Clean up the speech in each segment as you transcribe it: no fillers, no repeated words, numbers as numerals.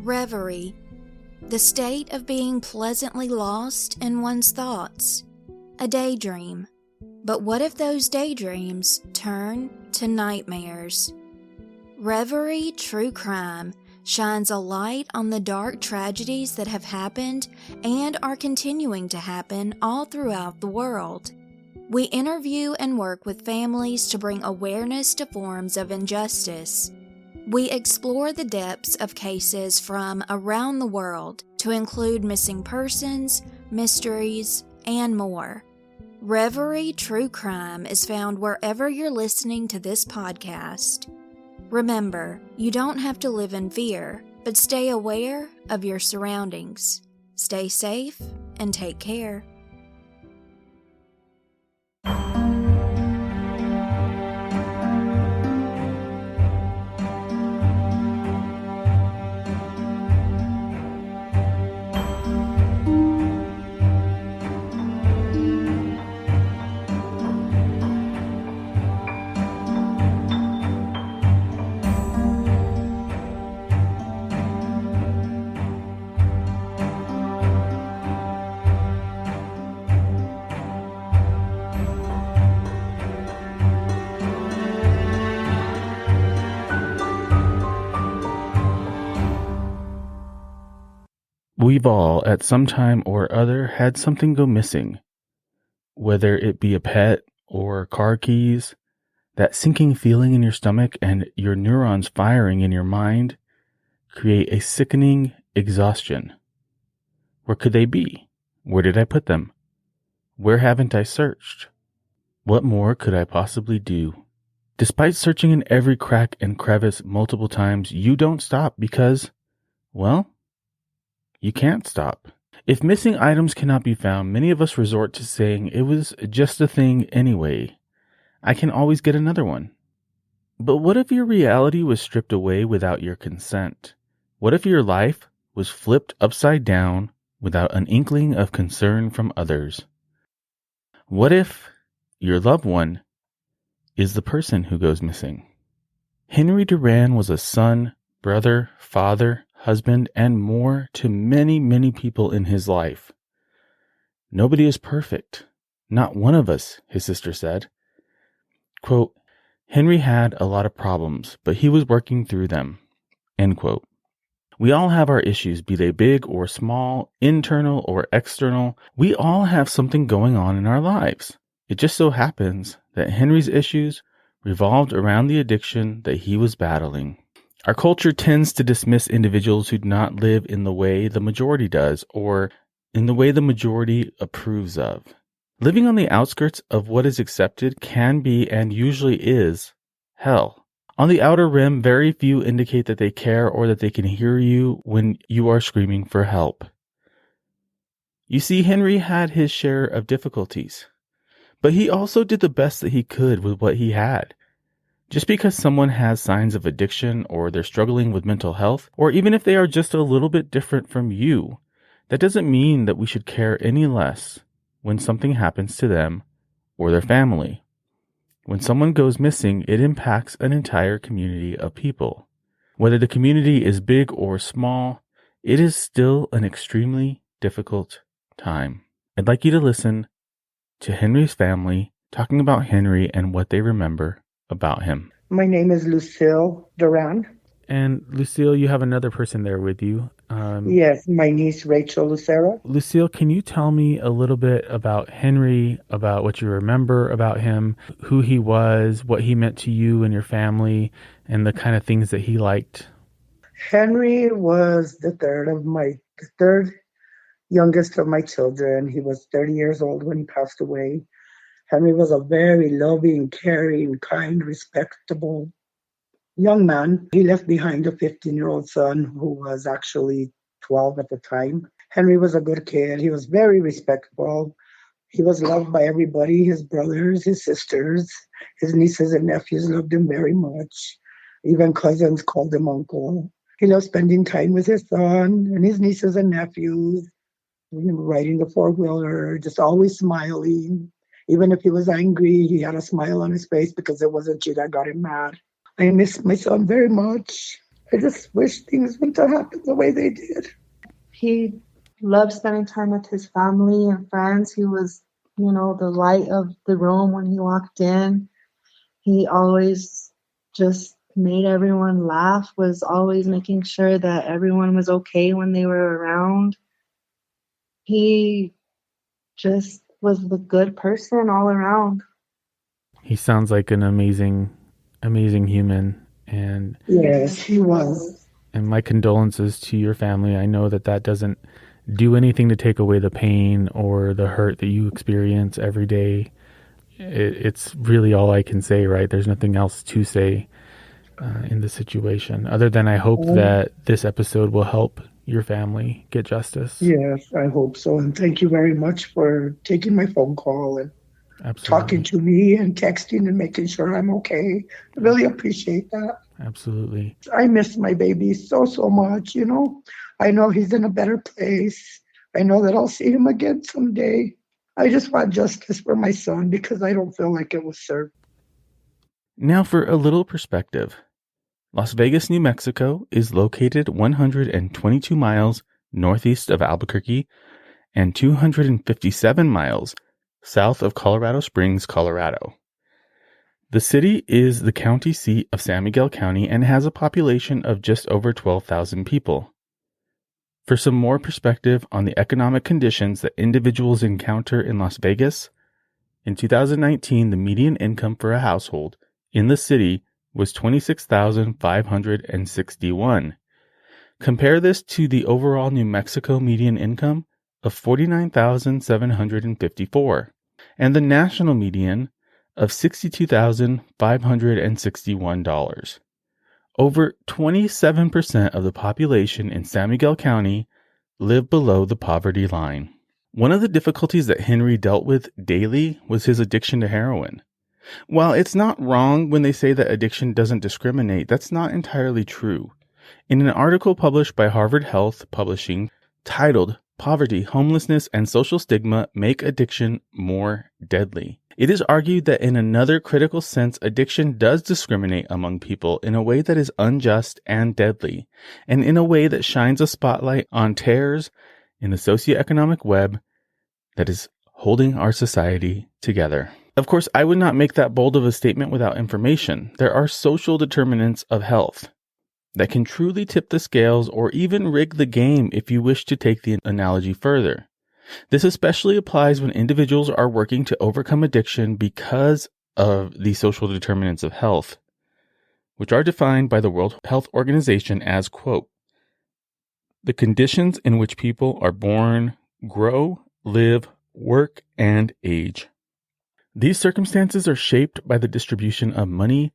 Reverie, the state of being pleasantly lost in one's thoughts. A daydream. But what if those daydreams turn to nightmares? Reverie True Crime shines a light on the dark tragedies that have happened and are continuing to happen all throughout the world. We interview and work with families to bring awareness to forms of injustice. We explore the depths of cases from around the world to include missing persons, mysteries, and more. Reverie True Crime is found wherever you're listening to this podcast. Remember, you don't have to live in fear, but stay aware of your surroundings. Stay safe and take care. We've all, at some time or other, had something go missing. Whether it be a pet or car keys, that sinking feeling in your stomach and your neurons firing in your mind create a sickening exhaustion. Where could they be? Where did I put them? Where haven't I searched? What more could I possibly do? Despite searching in every crack and crevice multiple times, you don't stop because, well, you can't stop. If missing items cannot be found, many of us resort to saying it was just a thing anyway. I can always get another one. But what if your reality was stripped away without your consent? What if your life was flipped upside down without an inkling of concern from others? What if your loved one is the person who goes missing? Henry Duran was a son, brother, father, husband, and more to many, many people in his life. Nobody is perfect. Not one of us, his sister said. Quote, Henry had a lot of problems, but he was working through them. End quote. We all have our issues, be they big or small, internal or external. We all have something going on in our lives. It just so happens that Henry's issues revolved around the addiction that he was battling. Our culture tends to dismiss individuals who do not live in the way the majority does or in the way the majority approves of. Living on the outskirts of what is accepted can be and usually is hell. On the outer rim, very few indicate that they care or that they can hear you when you are screaming for help. You see, Henry had his share of difficulties, but he also did the best that he could with what he had. Just because someone has signs of addiction or they're struggling with mental health, or even if they are just a little bit different from you, that doesn't mean that we should care any less when something happens to them or their family. When someone goes missing, it impacts an entire community of people. Whether the community is big or small, it is still an extremely difficult time. I'd like you to listen to Henry's family talking about Henry and what they remember about him. My name is Lucille Duran. And Lucille, you have another person there with you. Yes, my niece Rachel Lucera. Lucille, can you tell me a little bit about Henry, about what you remember about him, who he was, what he meant to you and your family, and the kind of things that he liked? Henry was the third youngest of my children. He was 30 years old when he passed away. Henry was a very loving, caring, kind, respectable young man. He left behind a 15-year-old son who was actually 12 at the time. Henry was a good kid. He was very respectful. He was loved by everybody, his brothers, his sisters, his nieces and nephews loved him very much. Even cousins called him uncle. He loved spending time with his son and his nieces and nephews, riding the four-wheeler, just always smiling. Even if he was angry, he had a smile on his face because it wasn't you that got him mad. I miss my son very much. I just wish things wouldn't have happened the way they did. He loved spending time with his family and friends. He was, the light of the room when he walked in. He always just made everyone laugh, was always making sure that everyone was okay when they were around. He just was the good person all around. He sounds like an amazing, amazing human. And yes, he was. And my condolences to your family. I know that doesn't do anything to take away the pain or the hurt that you experience every day. It's really all I can say, right? There's nothing else to say in this situation other than I hope that this episode will help your family get justice. Yes, I hope so. And thank you very much for taking my phone call and talking to me and texting and making sure I'm okay. I really appreciate that. Absolutely. I miss my baby so much, I know he's in a better place. I know that I'll see him again someday. I just want justice for my son because I don't feel like it was served. Now for a little perspective. Las Vegas, New Mexico is located 122 miles northeast of Albuquerque and 257 miles south of Colorado Springs, Colorado. The city is the county seat of San Miguel County and has a population of just over 12,000 people. For some more perspective on the economic conditions that individuals encounter in Las Vegas, in 2019, the median income for a household in the city was $26,561. Compare this to the overall New Mexico median income of $49,754 and the national median of $62,561. Over 27% of the population in San Miguel County live below the poverty line. One of the difficulties that Henry dealt with daily was his addiction to heroin. While it's not wrong when they say that addiction doesn't discriminate, that's not entirely true. In an article published by Harvard Health Publishing titled Poverty, Homelessness, and Social Stigma Make Addiction More Deadly, it is argued that in another critical sense, addiction does discriminate among people in a way that is unjust and deadly, and in a way that shines a spotlight on tares in the socioeconomic web that is holding our society together. Of course, I would not make that bold of a statement without information. There are social determinants of health that can truly tip the scales or even rig the game if you wish to take the analogy further. This especially applies when individuals are working to overcome addiction because of the social determinants of health, which are defined by the World Health Organization as, quote, the conditions in which people are born, grow, live, work, and age. These circumstances are shaped by the distribution of money,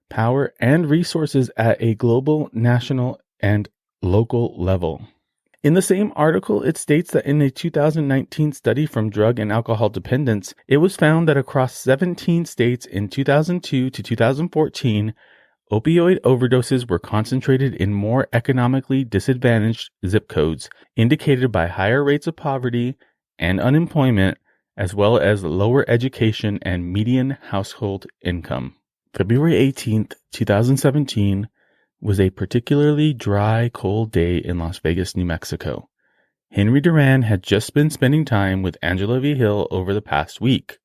power, and resources at a global, national, and local level. In the same article, it states that in a 2019 study from drug and alcohol dependence, it was found that across 17 states in 2002 to 2014, opioid overdoses were concentrated in more economically disadvantaged zip codes, indicated by higher rates of poverty and unemployment, as well as lower education and median household income. February 18th, 2017 was a particularly dry, cold day in Las Vegas, New Mexico. Henry Duran had just been spending time with Angela V. Hill over the past week.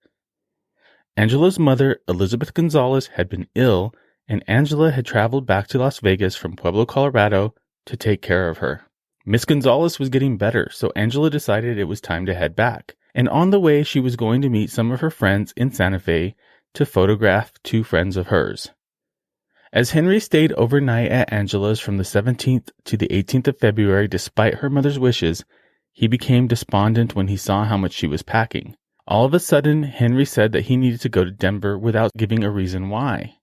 Angela's mother, Elizabeth Gonzalez, had been ill, and Angela had traveled back to Las Vegas from Pueblo, Colorado, to take care of her. Miss Gonzalez was getting better, so Angela decided it was time to head back. And on the way, she was going to meet some of her friends in Santa Fe to photograph two friends of hers. As Henry stayed overnight at Angela's from the 17th to the 18th of February despite her mother's wishes, he became despondent when he saw how much she was packing. All of a sudden, Henry said that he needed to go to Denver without giving a reason why.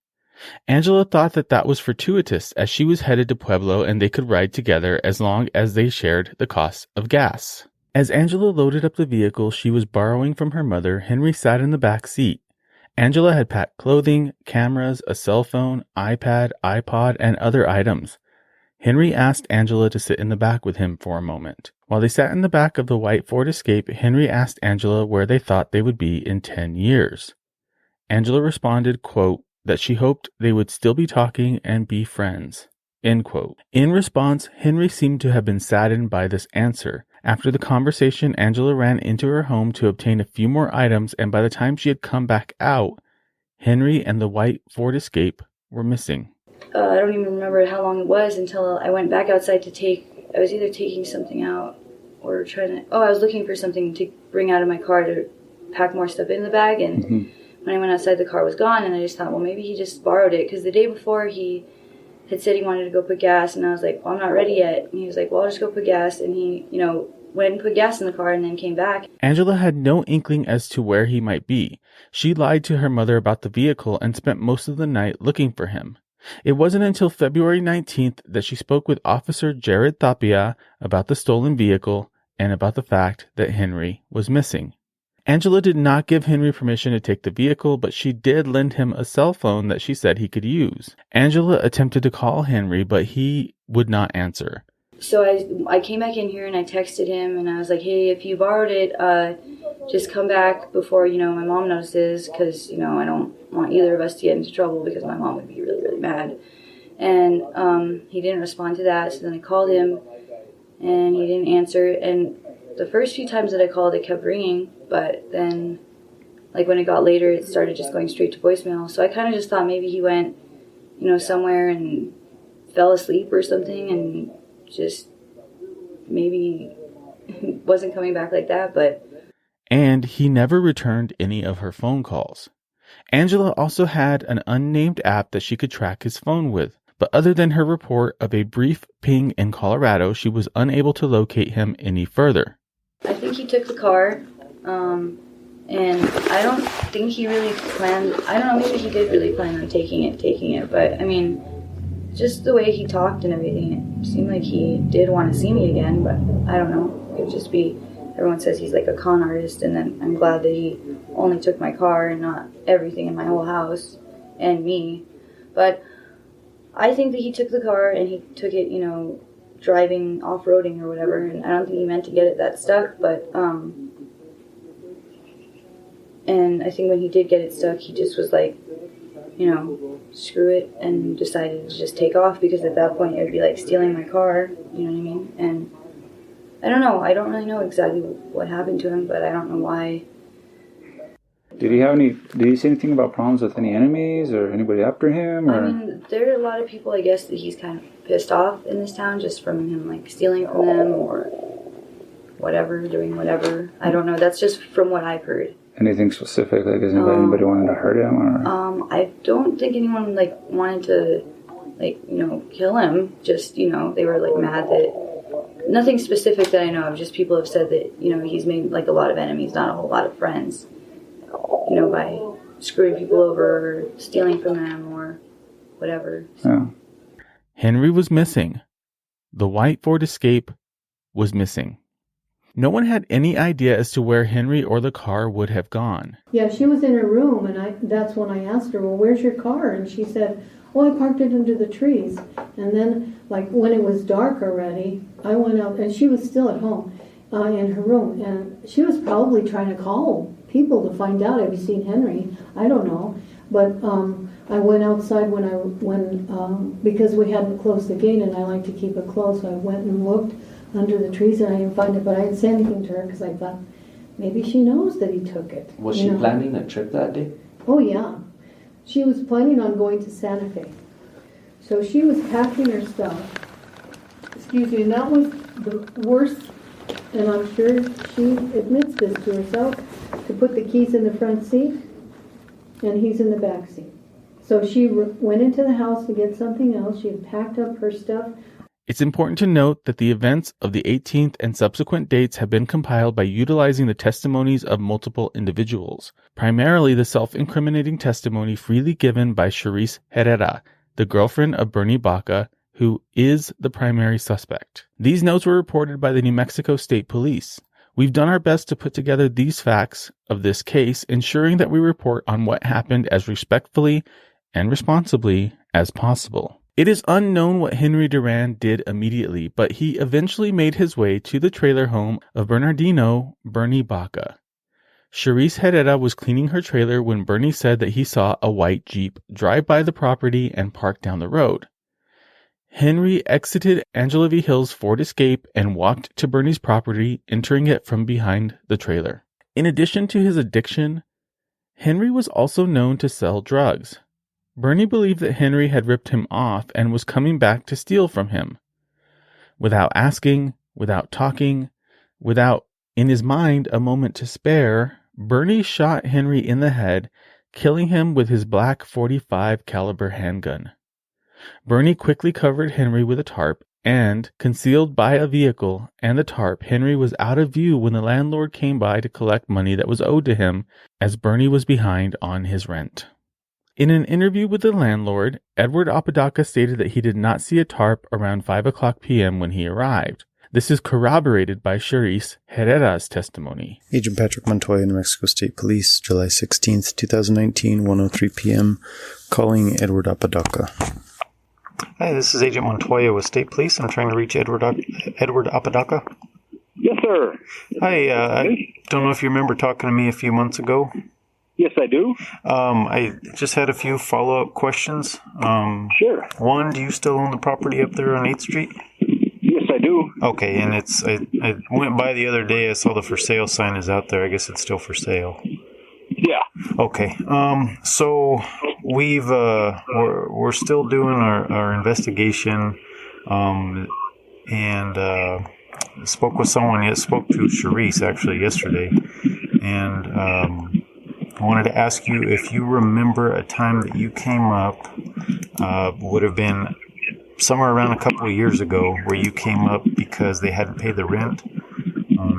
Angela thought that was fortuitous, as she was headed to Pueblo and they could ride together as long as they shared the cost of gas. As Angela loaded up the vehicle she was borrowing from her mother, Henry sat in the back seat. Angela had packed clothing, cameras, a cell phone, iPad, iPod, and other items. Henry asked Angela to sit in the back with him for a moment. While they sat in the back of the white Ford Escape, Henry asked Angela where they thought they would be in 10 years. Angela responded, quote, that she hoped they would still be talking and be friends. End quote. In response, Henry seemed to have been saddened by this answer. After the conversation, Angela ran into her home to obtain a few more items, and by the time she had come back out, Henry and the white Ford Escape were missing. I don't even remember how long it was until I went back outside I was either taking something out or I was looking for something to bring out of my car to pack more stuff in the bag, and when I went outside, the car was gone, and I just thought, well, maybe he just borrowed it, because the day before he had said he wanted to go put gas, and I was like, well, I'm not ready yet, and he was like, well, I'll just go put gas, and he, went and put gas in the car and then came back. Angela had no inkling as to where he might be. She lied to her mother about the vehicle and spent most of the night looking for him. It wasn't until February 19th that she spoke with Officer Jared Tapia about the stolen vehicle and about the fact that Henry was missing. Angela did not give Henry permission to take the vehicle, but she did lend him a cell phone that she said he could use. Angela attempted to call Henry, but he would not answer. So I came back in here and I texted him and I was like, hey, if you borrowed it, just come back before, my mom notices, because, I don't want either of us to get into trouble, because my mom would be really, really mad. And he didn't respond to that, so then I called him and he didn't answer. And the first few times that I called, it kept ringing, but then, when it got later, it started just going straight to voicemail. So I kind of just thought maybe he went, somewhere and fell asleep or something, and just maybe wasn't coming back like that, but... And he never returned any of her phone calls. Angela also had an unnamed app that she could track his phone with, but other than her report of a brief ping in Colorado, she was unable to locate him any further. I think he took the car, and I don't think he really planned... I don't know, maybe he did really plan on taking it, but, just the way he talked and everything, it seemed like he did want to see me again, but I don't know. It would just be, everyone says he's like a con artist, and then I'm glad that he only took my car and not everything in my whole house and me. But I think that he took the car and he took it, driving off-roading or whatever, and I don't think he meant to get it that stuck, but, and I think when he did get it stuck, he just was like, screw it, and decided to just take off, because at that point it would be like stealing my car, you know what I mean? And I don't know, I don't really know exactly what happened to him, but I don't know why. Did he say anything about problems with any enemies or anybody after him? Or? There are a lot of people, I guess, that he's kind of pissed off in this town just from him, stealing from them or whatever, doing whatever. I don't know, that's just from what I've heard. Anything specific? Is anybody wanted to hurt him? Or? I don't think anyone, wanted to, kill him. Just, they were, mad that... Nothing specific that I know of. Just people have said that, he's made, a lot of enemies, not a whole lot of friends. By screwing people over, or stealing from them, or whatever. So. Yeah. Henry was missing. The white Ford Escape was missing. No one had any idea as to where Henry or the car would have gone. Yeah, she was in her room, and that's when I asked her, well, where's your car? And she said, oh, I parked it under the trees. And then, when it was dark already, I went out, and she was still at home in her room, and she was probably trying to call people to find out, have you seen Henry? I don't know. But I went outside because we hadn't closed the gate, and I like to keep it closed, so I went and looked under the trees, and I didn't find it, but I didn't say anything to her because I thought maybe she knows that he took it. Was she planning a trip that day? Oh, yeah. She was planning on going to Santa Fe. So she was packing her stuff. Excuse me, and that was the worst, and I'm sure she admits this to herself, to put the keys in the front seat, and he's in the back seat. So she went into the house to get something else. She had packed up her stuff. It's important to note that the events of the 18th and subsequent dates have been compiled by utilizing the testimonies of multiple individuals, primarily the self-incriminating testimony freely given by Charisse Herrera, the girlfriend of Bernie Baca, who is the primary suspect. These notes were reported by the New Mexico State Police. We've done our best to put together these facts of this case, ensuring that we report on what happened as respectfully and responsibly as possible. It is unknown what Henry Duran did immediately, but he eventually made his way to the trailer home of Bernardino Bernie Baca. Charisse Herrera was cleaning her trailer when Bernie said that he saw a white Jeep drive by the property and park down the road. Henry exited Angela V. Hill's Ford Escape and walked to Bernie's property, entering it from behind the trailer. In addition to his addiction, Henry was also known to sell drugs. Bernie believed that Henry had ripped him off and was coming back to steal from him. Without asking, without talking, without, in his mind, a moment to spare, Bernie shot Henry in the head, killing him with his black .45 caliber handgun. Bernie quickly covered Henry with a tarp, and, concealed by a vehicle and the tarp, Henry was out of view when the landlord came by to collect money that was owed to him, as Bernie was behind on his rent. In an interview with the landlord, Edward Apodaca stated that he did not see a tarp around 5:00 p.m. when he arrived. This is corroborated by Charisse Herrera's testimony. Agent Patrick Montoya, New Mexico State Police, July 16th, 2019, 1:03 p.m., calling Edward Apodaca. Hi, this is Agent Montoya with State Police. I'm trying to reach Edward Apodaca. Yes, sir. Hi, I don't know if you remember talking to me a few months ago. Yes, I do. I just had a few follow-up questions. Sure. One, do you still own the property up there on 8th Street? Yes, I do. Okay, and I went by the other day. I saw the for sale sign is out there. I guess it's still for sale. Yeah. Okay. So we're still doing our investigation, and spoke with someone. Spoke to Charisse actually yesterday, and I wanted to ask you if you remember a time that you came up. Would have been somewhere around a couple of years ago, where you came up because they hadn't paid the rent.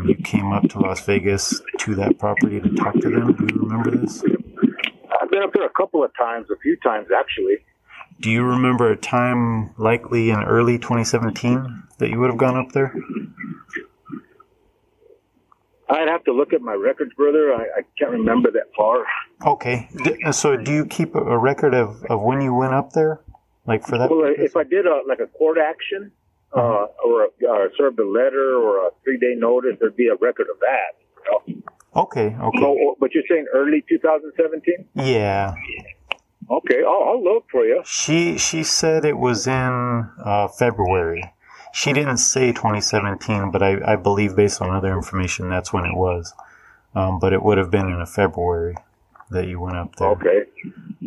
You came up to Las Vegas to that property to talk to them. Do you remember this? I've been up there a few times actually. Do you remember a time likely in early 2017 that you would have gone up there? I'd have to look at my records, brother. I can't remember that far. Okay. So do you keep a record of when you went up there? Like for that? Well, if I did a court action, or served a letter or a 3-day notice, there'd be a record of that. You know? Okay. So, but you're saying early 2017? Yeah. Okay, I'll look for you. She said it was in February. She didn't say 2017, but I believe based on other information that's when it was. But it would have been in February that you went up there. Okay.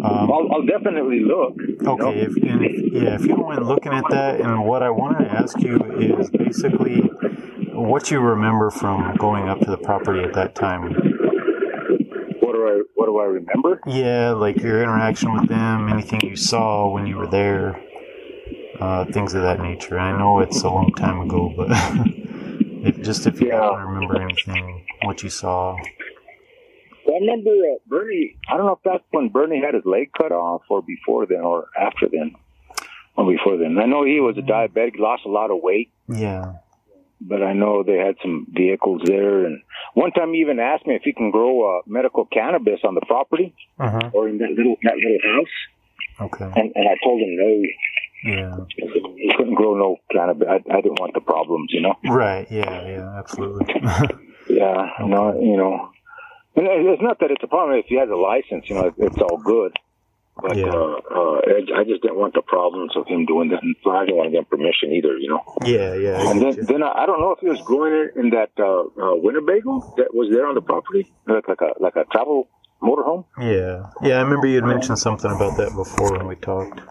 I'll definitely look. Okay, if you don't mind looking at that, and what I wanted to ask you is basically what you remember from going up to the property at that time. What do I remember? Yeah, like your interaction with them, anything you saw when you were there, things of that nature. I know it's a long time ago, but if you don't remember anything, what you saw. Well, I remember Bernie. I don't know if that's when Bernie had his leg cut off, or before then, or after then, or before then. I know he was a diabetic, lost a lot of weight. Yeah. But I know they had some vehicles there, and one time he even asked me if he can grow medical cannabis on the property, or in that little house. Okay. And I told him no. Yeah. He couldn't grow no cannabis. I didn't want the problems, you know. Right. Yeah. Absolutely. Yeah. Okay. No, you know. And it's not that it's a problem. If he has a license, you know, it's all good. But I just didn't want the problems of him doing that, and I didn't want to get permission either, you know. Yeah. And then I don't know if he was growing it in that Winnebago that was there on the property, like a travel motorhome. Yeah. I remember you had mentioned something about that before when we talked.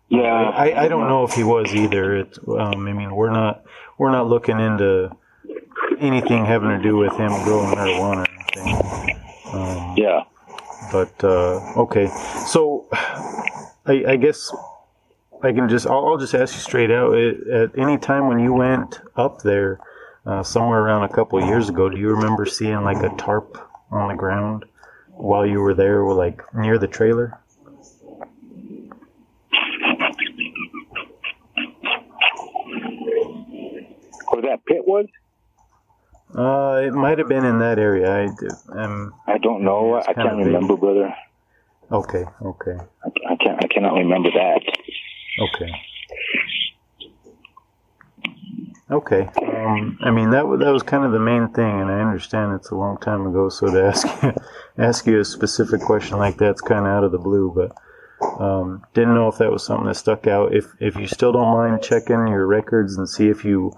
Yeah. I don't know if he was either. It's I mean, we're not looking into anything having to do with him growing marijuana or anything. Yeah. But okay, so I guess I'll just ask you straight out. At any time when you went up there, somewhere around a couple of years ago, do you remember seeing like a tarp on the ground while you were there, or like near the trailer? Where that pit was? It might have been in that area. I don't know. I can't remember, brother. Okay. I cannot remember that. Okay. I mean that was kind of the main thing, and I understand it's a long time ago. So to ask you a specific question like that's kind of out of the blue, but Didn't know if that was something that stuck out. If you still don't mind checking your records and see if you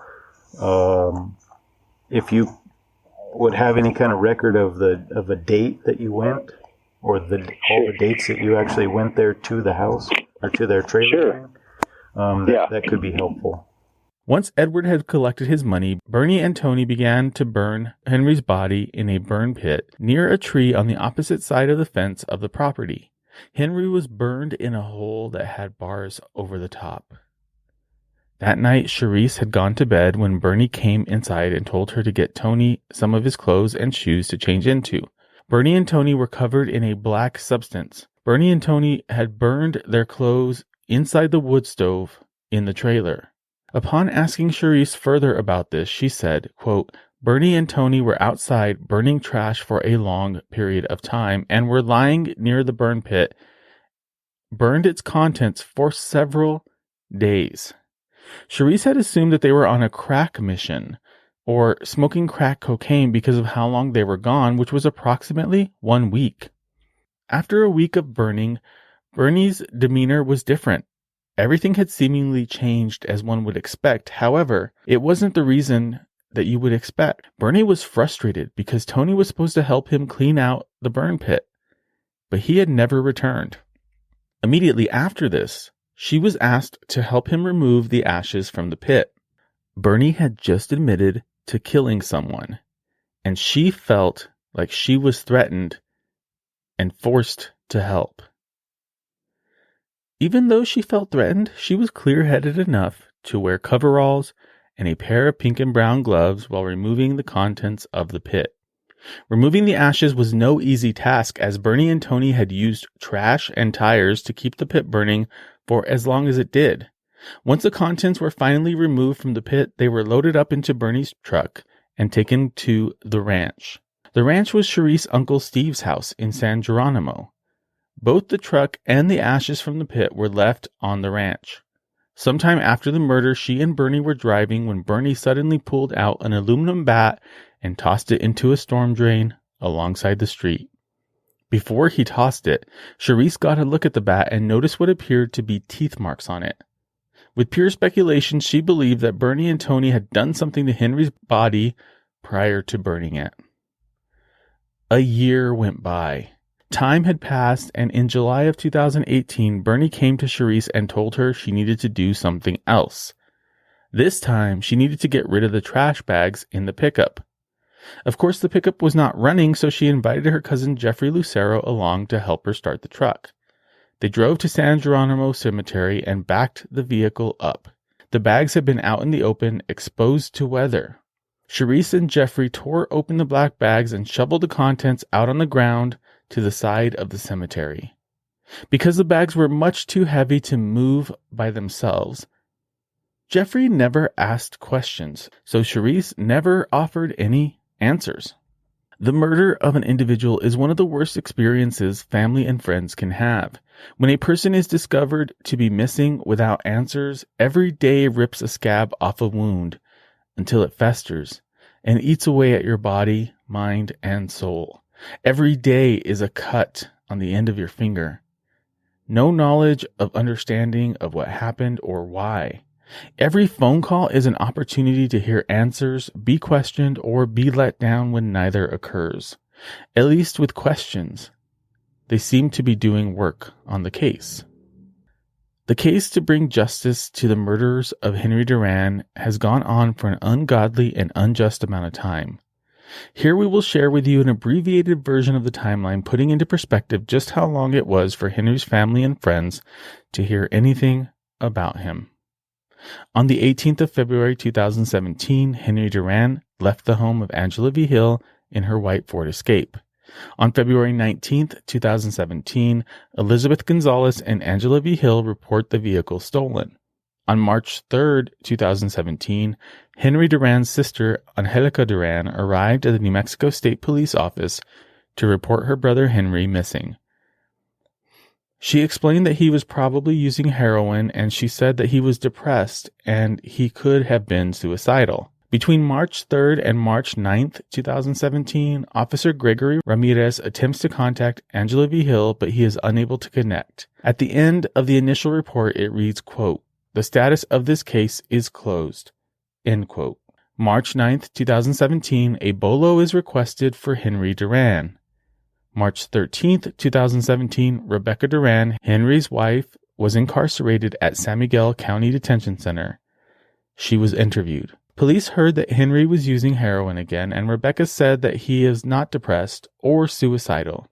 would have any kind of record of a date that you went, or all the dates that you actually went there to the house or to their trailer. Sure. That could be helpful. Once Edward had collected his money, Bernie and Tony began to burn Henry's body in a burn pit near a tree on the opposite side of the fence of the property. Henry was burned in a hole that had bars over the top. That night, Charisse had gone to bed when Bernie came inside and told her to get Tony some of his clothes and shoes to change into. Bernie and Tony were covered in a black substance. Bernie and Tony had burned their clothes inside the wood stove in the trailer. Upon asking Charisse further about this, she said, quote, Bernie and Tony were outside burning trash for a long period of time and were lying near the burn pit, burned its contents for several days. Charisse had assumed that they were on a crack mission or smoking crack cocaine because of how long they were gone, which was approximately 1 week. After a week of burning, Bernie's demeanor was different. Everything had seemingly changed as one would expect. However, it wasn't the reason that you would expect. Bernie was frustrated because Tony was supposed to help him clean out the burn pit, but he had never returned. Immediately after this, she was asked to help him remove the ashes from the pit. Bernie had just admitted to killing someone, and she felt like she was threatened and forced to help. Even though she felt threatened, she was clear-headed enough to wear coveralls and a pair of pink and brown gloves while removing the contents of the pit. Removing the ashes was no easy task, as Bernie and Tony had used trash and tires to keep the pit burning for as long as it did. Once the contents were finally removed from the pit, they were loaded up into Bernie's truck and taken to the ranch. The ranch was Charisse's Uncle Steve's house in San Geronimo. Both the truck and the ashes from the pit were left on the ranch. Sometime after the murder, she and Bernie were driving when Bernie suddenly pulled out an aluminum bat and tossed it into a storm drain alongside the street. Before he tossed it, Charisse got a look at the bat and noticed what appeared to be teeth marks on it. With pure speculation, she believed that Bernie and Tony had done something to Henry's body prior to burning it. A year went by. Time had passed, and in July of 2018, Bernie came to Charisse and told her she needed to do something else. This time, she needed to get rid of the trash bags in the pickup. Of course, the pickup was not running, so she invited her cousin Jeffrey Lucero along to help her start the truck. They drove to San Geronimo Cemetery and backed the vehicle up. The bags had been out in the open, exposed to weather. Charisse and Jeffrey tore open the black bags and shoveled the contents out on the ground to the side of the cemetery. Because the bags were much too heavy to move by themselves, Jeffrey never asked questions, so Charisse never offered any answers. The murder of an individual is one of the worst experiences family and friends can have. When a person is discovered to be missing without answers, every day rips a scab off a wound until it festers and eats away at your body, mind, and soul. Every day is a cut on the end of your finger. No knowledge of understanding of what happened or why. Every phone call is an opportunity to hear answers, be questioned, or be let down when neither occurs. At least with questions, they seem to be doing work on the case. The case to bring justice to the murderers of Henry Duran has gone on for an ungodly and unjust amount of time. Here we will share with you an abbreviated version of the timeline, putting into perspective just how long it was for Henry's family and friends to hear anything about him. On the 18th of February 2017, Henry Duran left the home of Angela V. Hill in her white Ford Escape. On February 19th, 2017, Elizabeth Gonzalez and Angela V. Hill report the vehicle stolen. On March 3rd, 2017, Henry Duran's sister, Angelica Duran, arrived at the New Mexico State Police Office to report her brother Henry missing. She explained that he was probably using heroin, and she said that he was depressed and he could have been suicidal. Between March 3rd and March 9th, 2017, Officer Gregory Ramirez attempts to contact Angela Vigil, but he is unable to connect. At the end of the initial report, it reads, quote, "The status of this case is closed," end quote. March 9th, 2017, a bolo is requested for Henry Duran. March 13th, 2017, Rebecca Duran, Henry's wife, was incarcerated at San Miguel County Detention Center. She was interviewed. Police heard that Henry was using heroin again, and Rebecca said that he is not depressed or suicidal.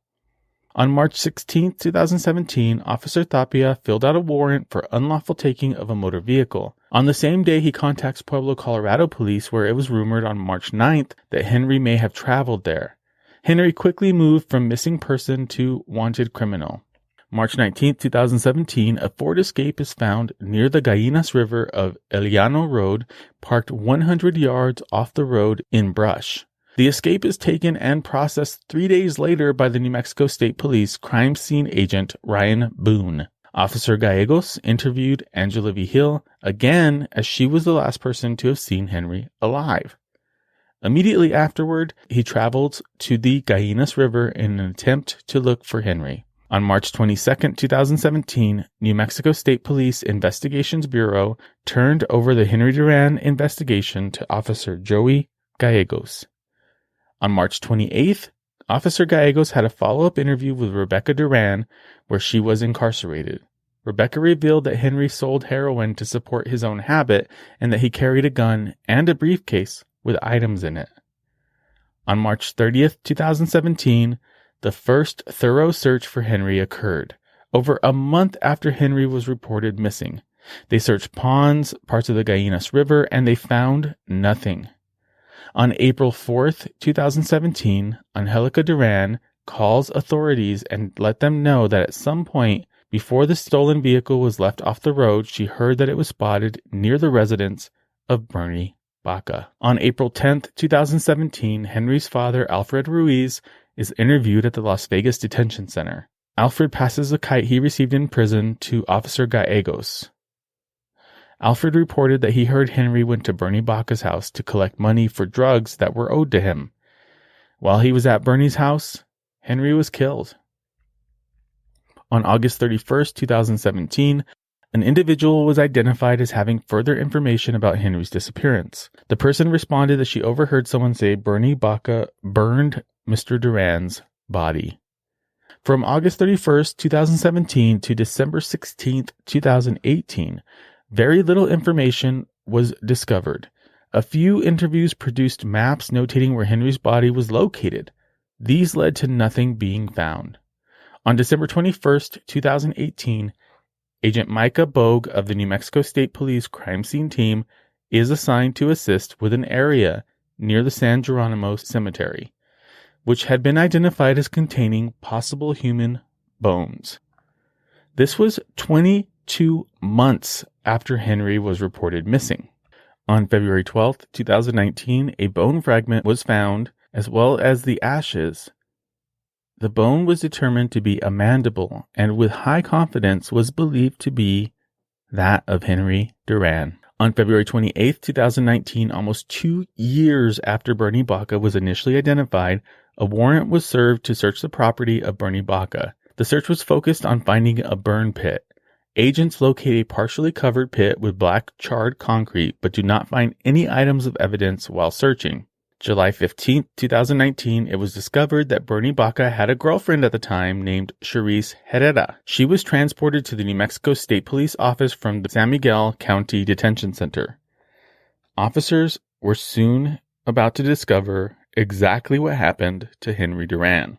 On March 16, 2017, Officer Tapia filled out a warrant for unlawful taking of a motor vehicle. On the same day, he contacts Pueblo, Colorado police, where it was rumored on March 9th that Henry may have traveled there. Henry quickly moved from missing person to wanted criminal. March 19, 2017, a Ford Escape is found near the Gallinas River of El Llano Road, parked 100 yards off the road in brush. The Escape is taken and processed 3 days later by the New Mexico State Police crime scene agent Ryan Boone. Officer Gallegos interviewed Angela Vigil again, as she was the last person to have seen Henry alive. Immediately afterward, he traveled to the Gallinas River in an attempt to look for Henry. On March 22, 2017, New Mexico State Police Investigations Bureau turned over the Henry Duran investigation to Officer Joey Gallegos. On March 28th, Officer Gallegos had a follow-up interview with Rebecca Duran, where she was incarcerated. Rebecca revealed that Henry sold heroin to support his own habit and that he carried a gun and a briefcase with items in it. On March 30th, 2017, the first thorough search for Henry occurred, over a month after Henry was reported missing. They searched ponds, parts of the Gallinas River, and they found nothing. On April 4th, 2017, Angelica Duran calls authorities and let them know that at some point before the stolen vehicle was left off the road, she heard that it was spotted near the residence of Bernie Baca. On April 10th, 2017, Henry's father, Alfred Ruiz, is interviewed at the Las Vegas Detention Center. Alfred passes a kite he received in prison to Officer Gallegos. Alfred reported that he heard Henry went to Bernie Baca's house to collect money for drugs that were owed to him. While he was at Bernie's house, Henry was killed. On August 31st, 2017, an individual was identified as having further information about Henry's disappearance. The person responded that she overheard someone say Bernie Baca burned Mr. Duran's body. From August 31st, 2017 to December 16th, 2018, very little information was discovered. A few interviews produced maps notating where Henry's body was located. These led to nothing being found. On December 21st, 2018, Agent Micah Bogue of the New Mexico State Police Crime Scene Team is assigned to assist with an area near the San Geronimo Cemetery, which had been identified as containing possible human bones. This was 22 months after Henry was reported missing. On February 12, 2019, a bone fragment was found, as well as the ashes. The bone was determined to be a mandible, and with high confidence was believed to be that of Henry Duran. On February 28, 2019, almost 2 years after Bernie Baca was initially identified, a warrant was served to search the property of Bernie Baca. The search was focused on finding a burn pit. Agents locate a partially covered pit with black charred concrete, but do not find any items of evidence while searching. July 15, 2019, it was discovered that Bernie Baca had a girlfriend at the time named Charisse Herrera. She was transported to the New Mexico State Police office from the San Miguel County Detention Center. Officers were soon about to discover exactly what happened to Henry Duran.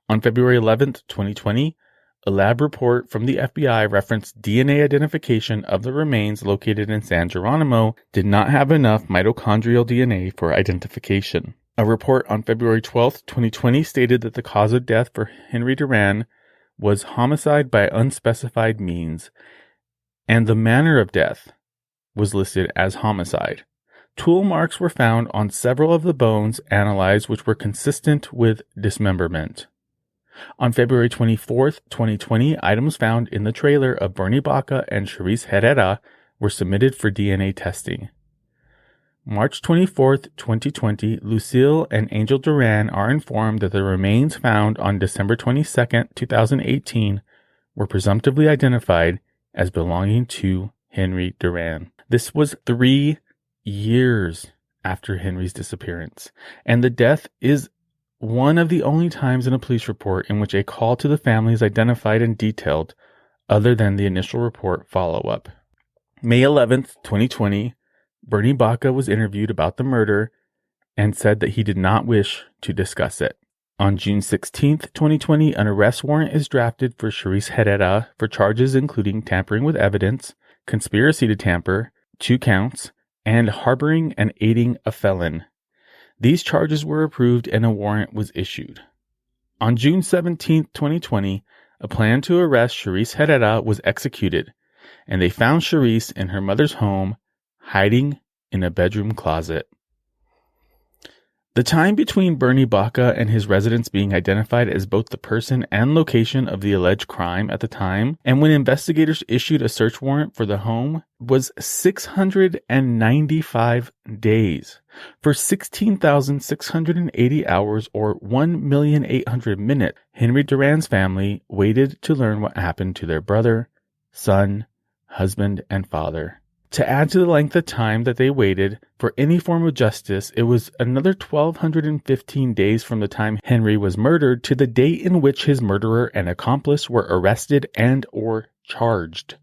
On February 11, 2020, a lab report from the FBI referenced DNA identification of the remains located in San Geronimo did not have enough mitochondrial DNA for identification. A report on February 12, 2020 stated that the cause of death for Henry Duran was homicide by unspecified means, and the manner of death was listed as homicide. Tool marks were found on several of the bones analyzed, which were consistent with dismemberment. On February 24, 2020, items found in the trailer of Bernie Baca and Charisse Herrera were submitted for DNA testing. March 24th, 2020, Lucille and Angel Duran are informed that the remains found on December 22nd, 2018 were presumptively identified as belonging to Henry Duran. This was 3 years after Henry's disappearance, and the death is one of the only times in a police report in which a call to the family is identified and detailed other than the initial report follow-up. May 11th, 2020, Bernie Baca was interviewed about the murder and said that he did not wish to discuss it. On June 16th, 2020, an arrest warrant is drafted for Charisse Herrera for charges including tampering with evidence, conspiracy to tamper, 2 counts, and harboring and aiding a felon. These charges were approved and a warrant was issued. On June 17th, 2020, a plan to arrest Charisse Herrera was executed, and they found Charisse in her mother's home, hiding in a bedroom closet. The time between Bernie Baca and his residence being identified as both the person and location of the alleged crime at the time, and when investigators issued a search warrant for the home, was 695 days. For 16,680 hours or 1,800,000 minutes, Henry Duran's family waited to learn what happened to their brother, son, husband, and father. To add to the length of time that they waited for any form of justice, it was another 1,215 days from the time Henry was murdered to the date in which his murderer and accomplice were arrested and or charged.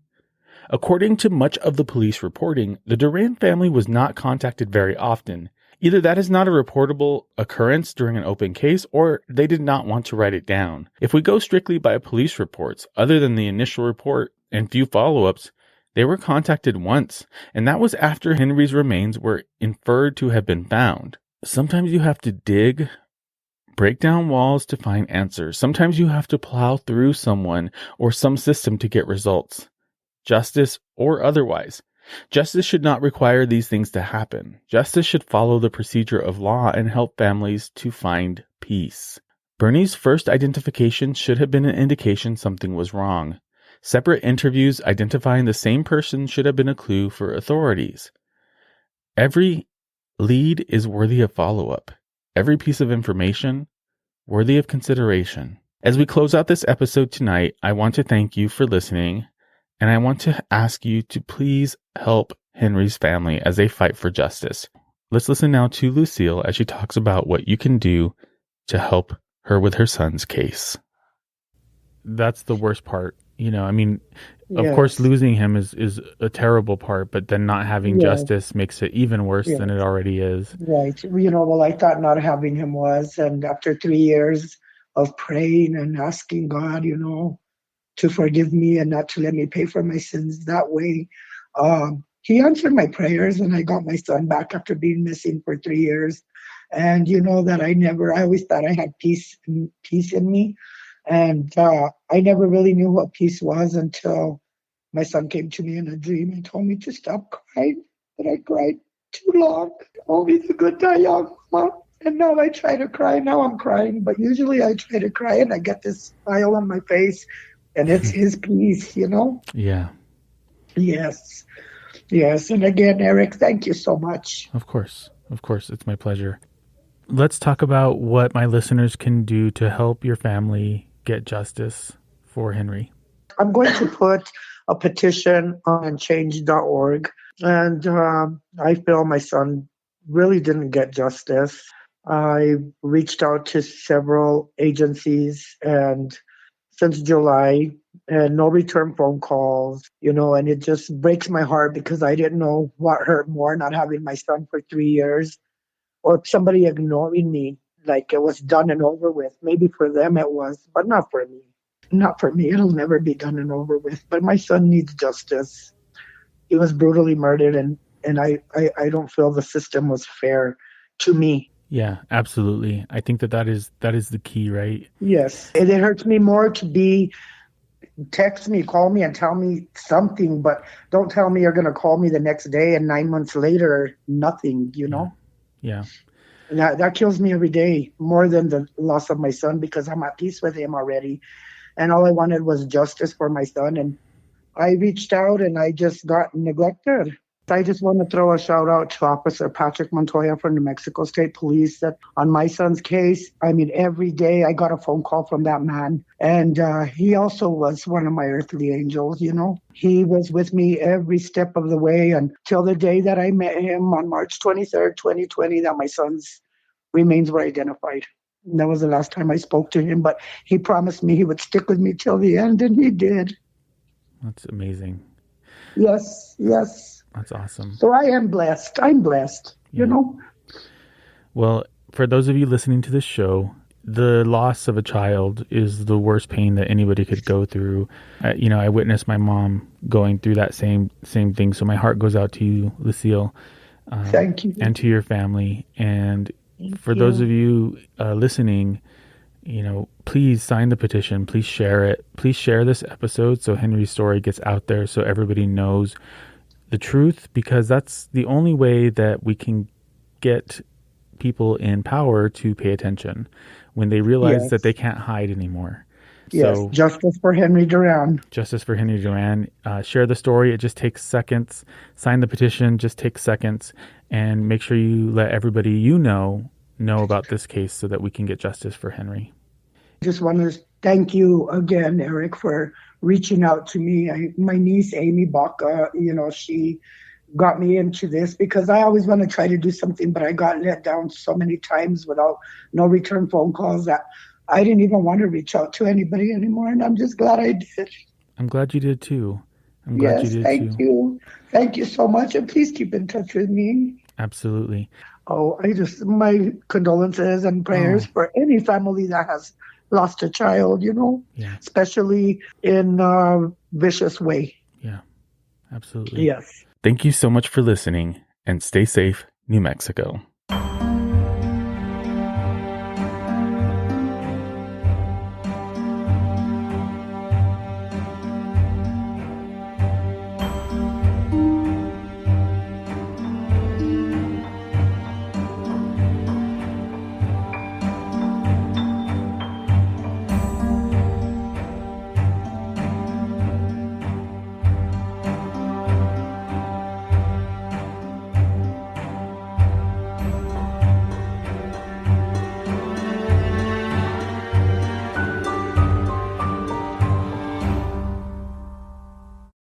According to much of the police reporting, the Duran family was not contacted very often. Either that is not a reportable occurrence during an open case, or they did not want to write it down. If we go strictly by police reports, other than the initial report and few follow-ups, they were contacted once, and that was after Henry's remains were inferred to have been found. Sometimes you have to dig, break down walls to find answers. Sometimes you have to plow through someone or some system to get results, justice or otherwise. Justice should not require these things to happen. Justice should follow the procedure of law and help families to find peace. Bernie's first identification should have been an indication something was wrong. Separate interviews identifying the same person should have been a clue for authorities. Every lead is worthy of follow-up. Every piece of information worthy of consideration. As we close out this episode tonight, I want to thank you for listening, and I want to ask you to please help Henry's family as they fight for justice. Let's listen now to Lucille as she talks about what you can do to help her with her son's case. That's the worst part. You know, I mean, of course, losing him is a terrible part, but then not having justice makes it even worse than it already is. Right. You know, well, I thought not having him was, and after 3 years of praying and asking God, you know, to forgive me and not to let me pay for my sins that way, he answered my prayers, and I got my son back after being missing for 3 years. And you know that I always thought I had peace in me. And I never really knew what peace was until my son came to me in a dream and told me to stop crying. But I cried too long. Only the good die young, Mama. And now I try to cry. Now I'm crying. But usually I try to cry and I get this smile on my face. And it's his peace, you know? Yeah. Yes. Yes. And again, Eric, thank you so much. Of course. Of course. It's my pleasure. Let's talk about what my listeners can do to help your family get justice for Henry. I'm going to put a petition on change.org. And I feel my son really didn't get justice. I reached out to several agencies and since July, and no return phone calls, you know, and it just breaks my heart because I didn't know what hurt more, not having my son for 3 years or somebody ignoring me like it was done and over with. Maybe for them it was, but not for me. Not for me. It'll never be done and over with. But my son needs justice. He was brutally murdered, and I don't feel the system was fair to me. Yeah, absolutely. I think that is the key, right? Yes. It hurts me more to text me, call me, and tell me something, but don't tell me you're going to call me the next day and 9 months later, nothing, you know? Yeah. And that kills me every day, more than the loss of my son, because I'm at peace with him already. And all I wanted was justice for my son. And I reached out and I just got neglected. I just want to throw a shout out to Officer Patrick Montoya from New Mexico State Police that on my son's case, I mean, every day I got a phone call from that man. And he also was one of my earthly angels, you know. He was with me every step of the way until the day that I met him on March 23rd, 2020, that my son's remains were identified. And that was the last time I spoke to him, but he promised me he would stick with me till the end, and he did. That's amazing. Yes, yes. That's awesome. So I am blessed. I'm blessed, you know. Well, for those of you listening to this show, the loss of a child is the worst pain that anybody could go through. I witnessed my mom going through that same thing. So my heart goes out to you, Lucille. Thank you. And to your family. And for those of you listening, please sign the petition. Please share it. Please share this episode so Henry's story gets out there so everybody knows the truth, because that's the only way that we can get people in power to pay attention when they realize that they can't hide anymore. Yes, so, justice for Henry Duran. Justice for Henry Duran. Share the story. It just takes seconds. Sign the petition. Just takes seconds. And make sure you let everybody know about this case so that we can get justice for Henry. I just want to thank you again, Eric, for reaching out to me. My niece, Amy Baca, she got me into this because I always want to try to do something, but I got let down so many times without no return phone calls that I didn't even want to reach out to anybody anymore. And I'm just glad I did. I'm glad you did too. Thank you. Thank you so much. And please keep in touch with me. Absolutely. My condolences and prayers for any family that has lost a child, especially in a vicious way. Yeah, absolutely. Yes. Thank you so much for listening, and stay safe, New Mexico.